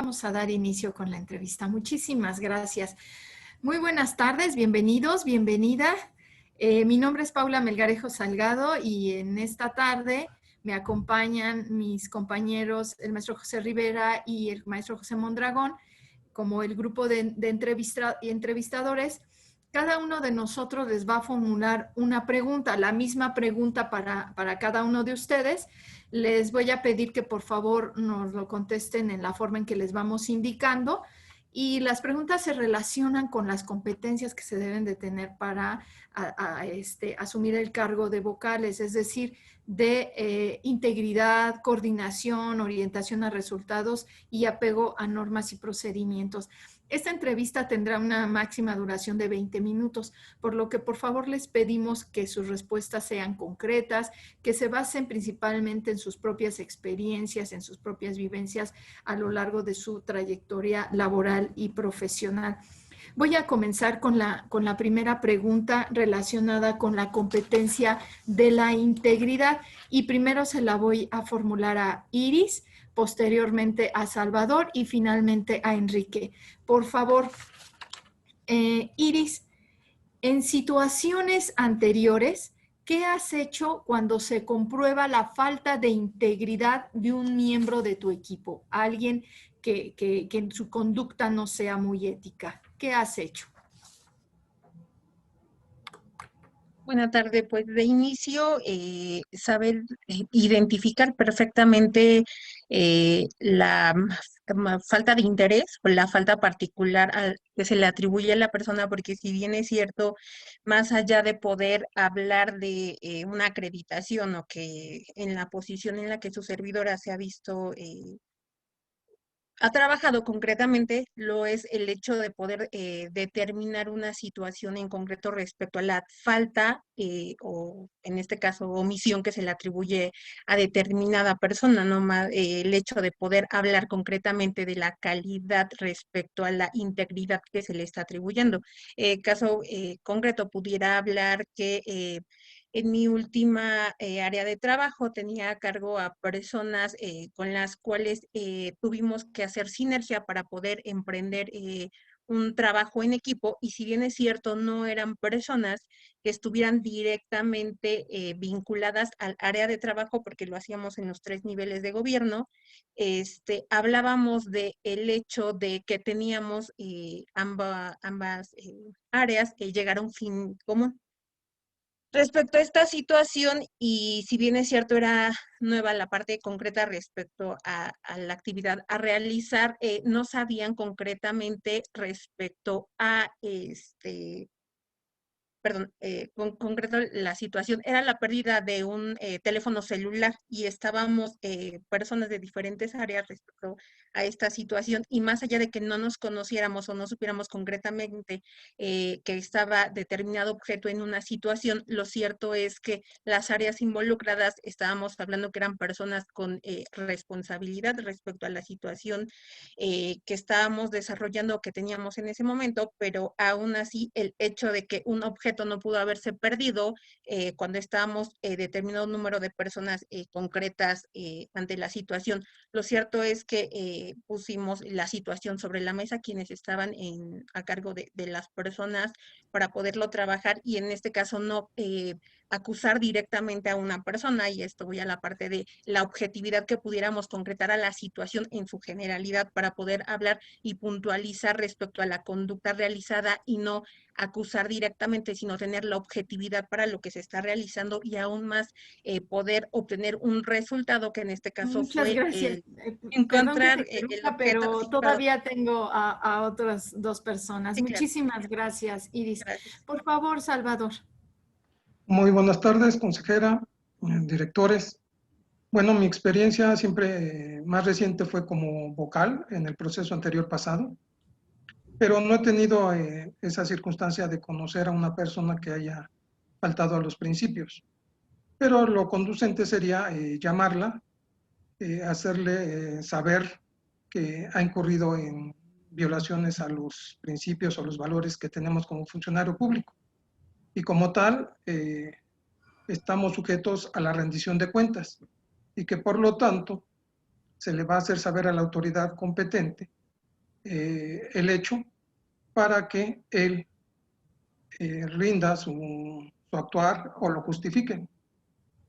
vamos a dar inicio con la entrevista. Muchísimas gracias. Muy buenas tardes, bienvenidos, bienvenida. Mi nombre es Paula Melgarejo Salgado y en esta tarde me acompañan mis compañeros, el maestro José Rivera y el maestro José Mondragón, como el grupo de entrevistadores. Cada uno de nosotros les va a formular una pregunta, la misma pregunta para cada uno de ustedes. Les voy a pedir que por favor nos lo contesten en la forma en que les vamos indicando. Y las preguntas se relacionan con las competencias que se deben de tener para asumir el cargo de vocales, es decir, de integridad, coordinación, orientación a resultados y apego a normas y procedimientos. Esta entrevista tendrá una máxima duración de 20 minutos, por lo que por favor les pedimos que sus respuestas sean concretas, que se basen principalmente en sus propias experiencias, en sus propias vivencias a lo largo de su trayectoria laboral y profesional. Voy a comenzar con la primera pregunta relacionada con la competencia de la integridad y primero se la voy a formular a Iris, posteriormente a Salvador y finalmente a Enrique. Por favor, Iris, en situaciones anteriores, ¿qué has hecho cuando se comprueba la falta de integridad de un miembro de tu equipo? Alguien que en su conducta no sea muy ética. ¿Qué has hecho? Buenas tardes, pues de inicio, saber identificar perfectamente la falta de interés o la falta particular que se le atribuye a la persona, porque si bien es cierto, más allá de poder hablar de una acreditación o que en la posición en la que su servidora se ha visto ha trabajado concretamente, lo es el hecho de poder determinar una situación en concreto respecto a la falta o en este caso omisión que se le atribuye a determinada persona, ¿no? El hecho de poder hablar concretamente de la calidad respecto a la integridad que se le está atribuyendo. Caso concreto, pudiera hablar que en mi última área de trabajo tenía a cargo a personas con las cuales tuvimos que hacer sinergia para poder emprender un trabajo en equipo, y si bien es cierto, no eran personas que estuvieran directamente vinculadas al área de trabajo, porque lo hacíamos en los 3 niveles de gobierno. Hablábamos de el hecho de que teníamos ambas áreas que llegar a un fin común. Respecto a esta situación, y si bien es cierto, era nueva la parte concreta respecto a la actividad a realizar, no sabían concretamente respecto a con concreto la situación era la pérdida de un teléfono celular, y estábamos personas de diferentes áreas respecto a esta situación, y más allá de que no nos conociéramos o no supiéramos concretamente que estaba determinado objeto en una situación, lo cierto es que las áreas involucradas estábamos hablando que eran personas con responsabilidad respecto a la situación que estábamos desarrollando o que teníamos en ese momento, pero aún así el hecho de que un objeto no pudo haberse perdido cuando estábamos determinado número de personas concretas ante la situación. Lo cierto es que pusimos la situación sobre la mesa, quienes estaban a cargo de las personas, para poderlo trabajar, y en este caso no acusar directamente a una persona, y esto voy a la parte de la objetividad que pudiéramos concretar a la situación en su generalidad para poder hablar y puntualizar respecto a la conducta realizada, y no acusar directamente, sino tener la objetividad para lo que se está realizando, y aún más poder obtener un resultado, que en este caso Muchas fue gracias. Perdón que te encontrar el interrumpa, objeto. pero Sí, perdón. todavía tengo a otras 2 personas. Sí, claro. Muchísimas gracias, Iris. Gracias. Por favor, Salvador. Muy buenas tardes, consejera, directores. Bueno, mi experiencia siempre más reciente fue como vocal en el proceso anterior pasado, pero no he tenido esa circunstancia de conocer a una persona que haya faltado a los principios. Pero lo conducente sería llamarla, hacerle saber que ha incurrido en violaciones a los principios o los valores que tenemos como funcionario público. Y como tal, estamos sujetos a la rendición de cuentas, y que por lo tanto se le va a hacer saber a la autoridad competente el hecho para que él rinda su actuar o lo justifique,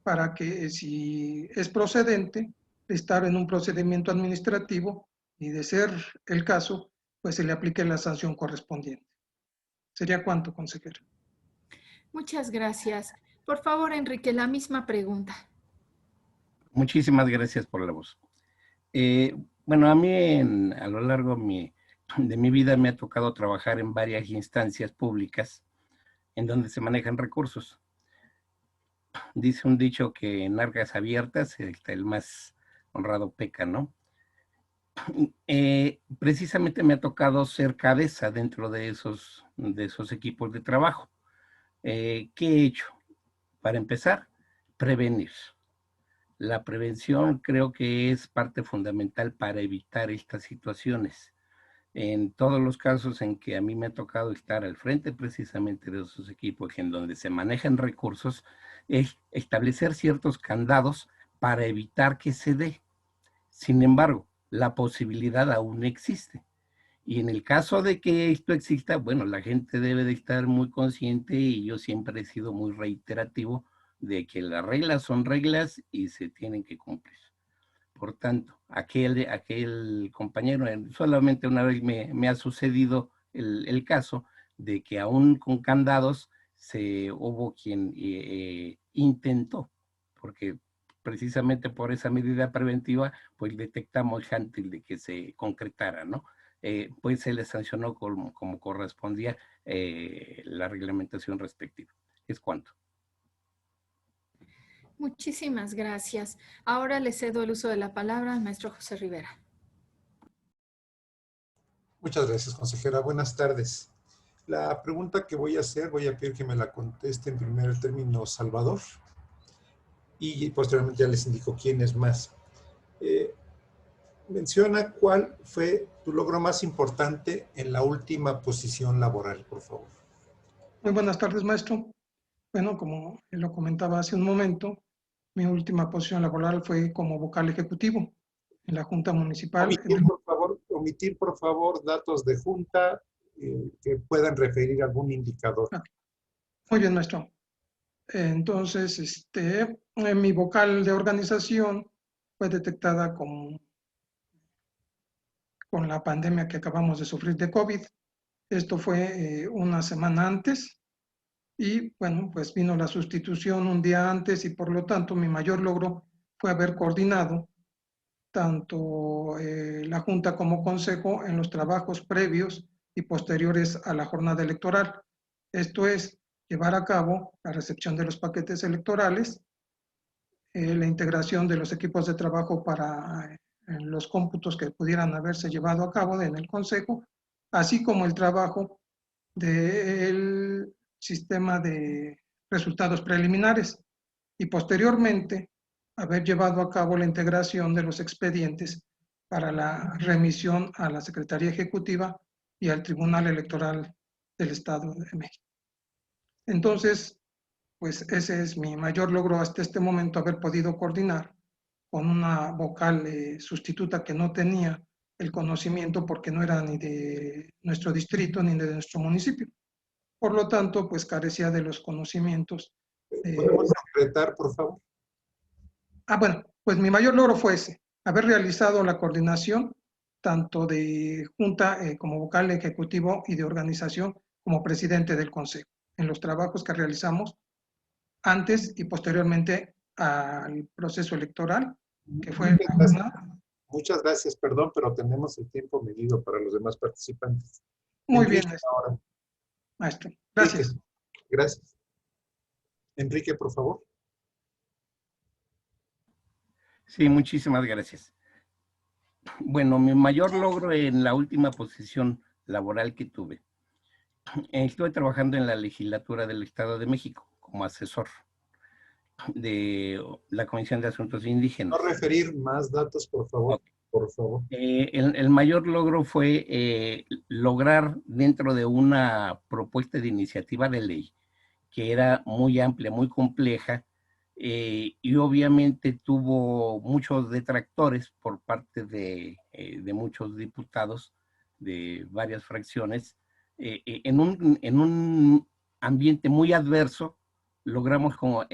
para que si es procedente, estar en un procedimiento administrativo y de ser el caso, pues se le aplique la sanción correspondiente. ¿Sería cuánto, consejero? Muchas gracias. Por favor, Enrique, la misma pregunta. Muchísimas gracias por la voz. Bueno, a mí a lo largo de mi vida me ha tocado trabajar en varias instancias públicas en donde se manejan recursos. Dice un dicho que en arcas abiertas el más honrado peca, ¿no? Precisamente me ha tocado ser cabeza dentro de esos equipos de trabajo. ¿Qué he hecho? Para empezar, prevenir. La prevención creo que es parte fundamental para evitar estas situaciones. En todos los casos en que a mí me ha tocado estar al frente precisamente de esos equipos en donde se manejan recursos, es establecer ciertos candados para evitar que se dé. Sin embargo, la posibilidad aún existe. Y en el caso de que esto exista, bueno, la gente debe de estar muy consciente y yo siempre he sido muy reiterativo de que las reglas son reglas y se tienen que cumplir. Por tanto, aquel compañero, solamente una vez me ha sucedido el caso de que aún con candados hubo quien intentó, porque precisamente por esa medida preventiva, pues detectamos antes de que se concretara, ¿no? Pues se le sancionó como correspondía la reglamentación respectiva. ¿Es cuanto? Muchísimas gracias. Ahora le cedo el uso de la palabra al maestro José Rivera. Muchas gracias, consejera. Buenas tardes. La pregunta que voy a hacer, voy a pedir que me la conteste en primer término Salvador y posteriormente ya les indico quién es más. Menciona cuál fue tu logro más importante en la última posición laboral, por favor. Muy buenas tardes, maestro. Bueno, como lo comentaba hace un momento, mi última posición laboral fue como vocal ejecutivo en la Junta Municipal. Omitir, por favor, datos de Junta que puedan referir a algún indicador. Muy bien, maestro. Entonces, mi vocal de organización fue detectada con la pandemia que acabamos de sufrir de COVID. Esto fue una semana antes y, bueno, pues vino la sustitución un día antes y por lo tanto mi mayor logro fue haber coordinado tanto la Junta como Consejo en los trabajos previos y posteriores a la jornada electoral. Esto es, llevar a cabo la recepción de los paquetes electorales, la integración de los equipos de trabajo para los cómputos que pudieran haberse llevado a cabo en el Consejo, así como el trabajo del sistema de resultados preliminares y posteriormente haber llevado a cabo la integración de los expedientes para la remisión a la Secretaría Ejecutiva y al Tribunal Electoral del Estado de México. Entonces, pues ese es mi mayor logro hasta este momento, haber podido coordinar con una vocal sustituta que no tenía el conocimiento porque no era ni de nuestro distrito ni de nuestro municipio. Por lo tanto, pues carecía de los conocimientos. ¿Podemos concretar, por favor? Bueno, pues mi mayor logro fue ese, haber realizado la coordinación tanto de Junta como vocal ejecutivo y de organización como presidente del Consejo, en los trabajos que realizamos antes y posteriormente al proceso electoral, que fue... Muchas gracias, perdón, pero tenemos el tiempo medido para los demás participantes. Muy Enrique, bien, ahora. maestro. Gracias. Enrique, gracias. Enrique, por favor. Sí, muchísimas gracias. Bueno, mi mayor logro en la última posición laboral que tuve, estuve trabajando en la legislatura del Estado de México como asesor de la Comisión de Asuntos Indígenas. No referir más datos, por favor. Okay. Por favor. El mayor logro fue lograr dentro de una propuesta de iniciativa de ley que era muy amplia, muy compleja, y obviamente tuvo muchos detractores por parte de muchos diputados de varias fracciones. En un ambiente muy adverso, logramos como,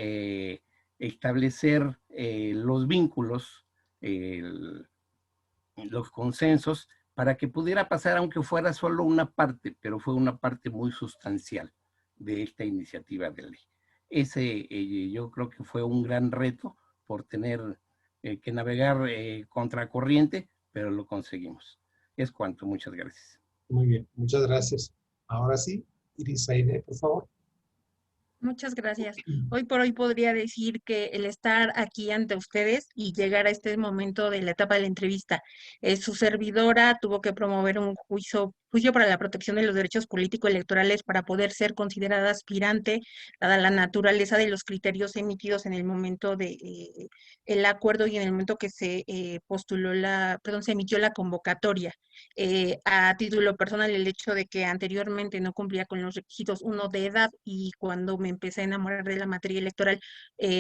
establecer los vínculos, los consensos, para que pudiera pasar, aunque fuera solo una parte, pero fue una parte muy sustancial de esta iniciativa de ley. Ese yo creo que fue un gran reto por tener que navegar contracorriente, pero lo conseguimos. Es cuanto, muchas gracias. Muy bien, muchas gracias. Ahora sí, Iris Aide, por favor. Muchas gracias. Hoy por hoy podría decir que el estar aquí ante ustedes y llegar a este momento de la etapa de la entrevista, su servidora tuvo que promover un juicio para la protección de los derechos político-electorales para poder ser considerada aspirante, dada la naturaleza de los criterios emitidos en el momento de el acuerdo y en el momento que se se emitió la convocatoria. A título personal, el hecho de que anteriormente no cumplía con los requisitos, uno de edad, y cuando me empecé a enamorar de la materia electoral,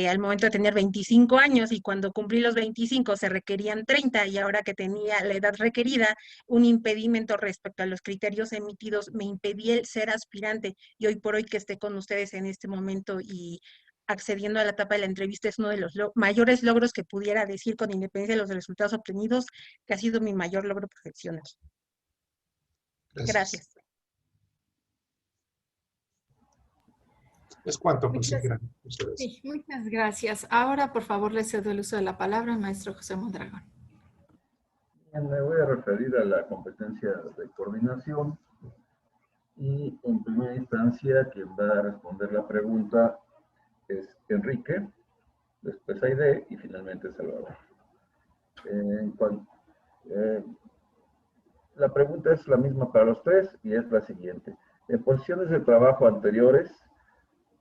al momento de tener 25 años, y cuando cumplí los 25 se requerían 30, y ahora que tenía la edad requerida, un impedimento respecto a los criterios emitidos me impedía el ser aspirante, y hoy por hoy que esté con ustedes en este momento y accediendo a la etapa de la entrevista es uno de los mayores logros que pudiera decir, con independencia de los resultados obtenidos, que ha sido mi mayor logro profesional. Gracias. Es cuanto, consejera. Muchas gracias. Sí, muchas gracias. Ahora, por favor, le cedo el uso de la palabra al maestro José Mondragón. Me voy a referir a la competencia de coordinación y en primera instancia quien va a responder la pregunta es Enrique, después Aide y finalmente Salvador. La pregunta es la misma para los tres y es la siguiente. En posiciones de trabajo anteriores,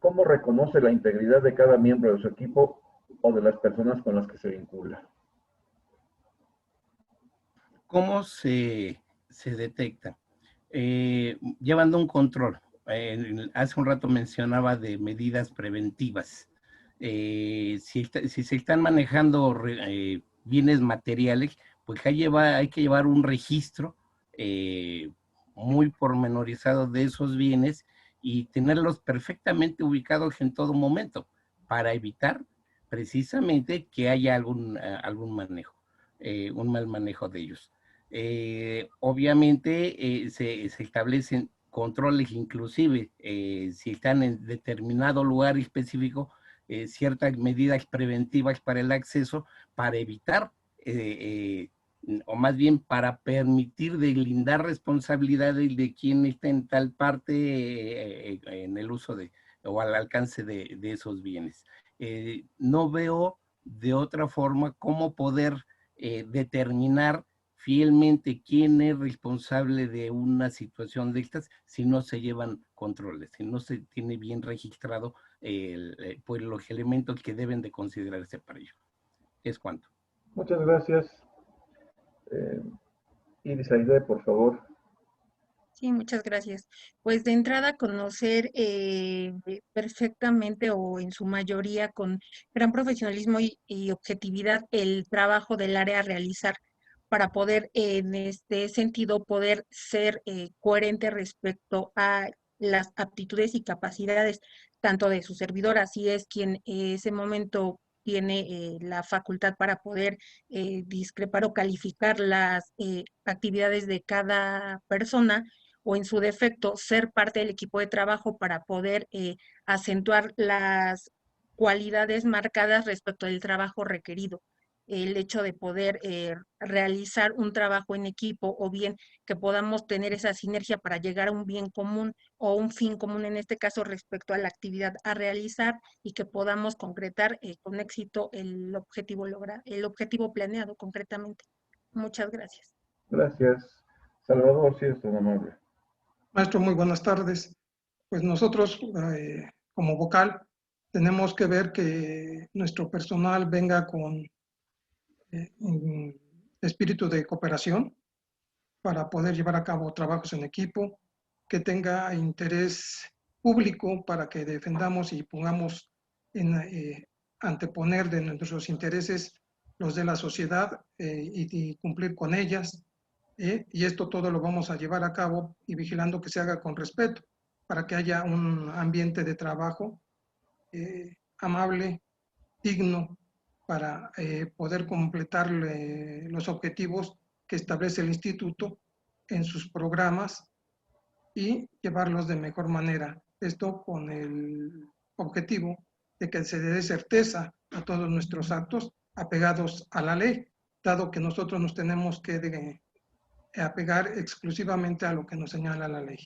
¿cómo reconoce la integridad de cada miembro de su equipo o de las personas con las que se vincula? ¿Cómo se detecta? Llevando un control. Hace un rato mencionaba de medidas preventivas. Si se están manejando bienes materiales, pues hay que llevar un registro muy pormenorizado de esos bienes y tenerlos perfectamente ubicados en todo momento para evitar precisamente que haya algún manejo, un mal manejo de ellos. Obviamente se establecen controles, inclusive si están en determinado lugar específico, ciertas medidas preventivas para el acceso, para evitar o más bien para permitir deslindar responsabilidades de quien está en tal parte en el uso o al alcance de esos bienes. No veo de otra forma cómo poder determinar fielmente quién es responsable de una situación de estas si no se llevan controles, si no se tiene bien registrado pues los elementos que deben de considerarse para ello. Es cuanto. Muchas gracias. Iris Aide, por favor. Sí, muchas gracias. Pues de entrada conocer perfectamente o en su mayoría con gran profesionalismo y objetividad el trabajo del área a realizar para poder en este sentido poder ser coherente respecto a las aptitudes y capacidades tanto de su servidor, así es quien en ese momento tiene la facultad para poder discrepar o calificar las actividades de cada persona, o en su defecto ser parte del equipo de trabajo para poder acentuar las cualidades marcadas respecto al trabajo requerido. El hecho de poder realizar un trabajo en equipo, o bien que podamos tener esa sinergia para llegar a un bien común o un fin común, en este caso respecto a la actividad a realizar, y que podamos concretar con éxito el objetivo planeado concretamente. Muchas gracias. Gracias. Salvador, si es tan amable. Maestro, muy buenas tardes. Pues nosotros, como vocal, tenemos que ver que nuestro personal venga con espíritu de cooperación para poder llevar a cabo trabajos en equipo, que tenga interés público para que defendamos y pongamos anteponer de nuestros intereses los de la sociedad y cumplir con ellas. Y esto todo lo vamos a llevar a cabo y vigilando que se haga con respeto para que haya un ambiente de trabajo amable, digno, para poder completar los objetivos que establece el instituto en sus programas y llevarlos de mejor manera. Esto con el objetivo de que se dé certeza a todos nuestros actos apegados a la ley, dado que nosotros nos tenemos que apegar exclusivamente a lo que nos señala la ley.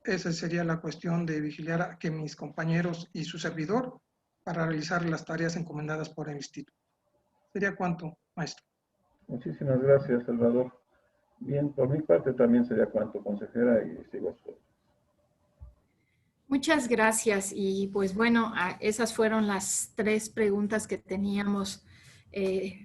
Esa sería la cuestión de vigilar a que mis compañeros y su servidor para realizar las tareas encomendadas por el instituto. ¿Sería cuánto, maestro? Muchísimas gracias, Salvador. Bien, por mi parte también sería cuanto, consejera, y sigo a su orden. Muchas gracias. Y pues bueno, esas fueron las 3 preguntas que teníamos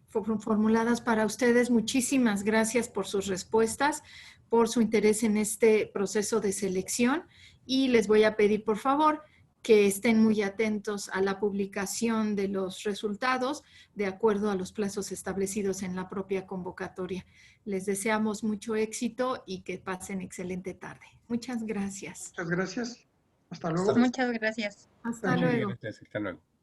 formuladas para ustedes. Muchísimas gracias por sus respuestas, por su interés en este proceso de selección. Y les voy a pedir, por favor, que estén muy atentos a la publicación de los resultados de acuerdo a los plazos establecidos en la propia convocatoria. Les deseamos mucho éxito y que pasen excelente tarde. Muchas gracias. Muchas gracias. Hasta luego. Muchas gracias. Hasta luego. Gracias, hasta luego.